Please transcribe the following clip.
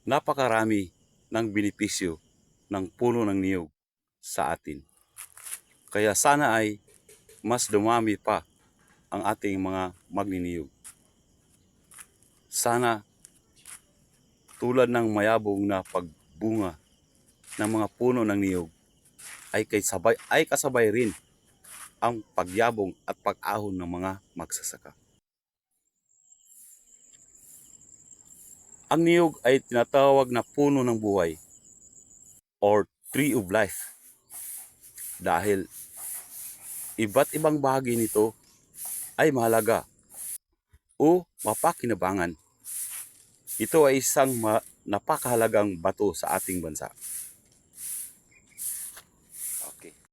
napakarami ng benepisyo ng puno ng niyog sa atin. Kaya sana ay mas dumami pa ang ating mga magniniyog. Sana tulad ng mayabong na pagbunga ng mga puno ng niyog ay kasabay rin ang pagyabong at pag-ahon ng mga magsasaka. Ang niyog ay tinatawag na puno ng buhay or tree of life dahil iba't ibang bahagi nito ay mahalaga o mapakinabangan. Ito ay isang napakahalagang bato sa ating bansa.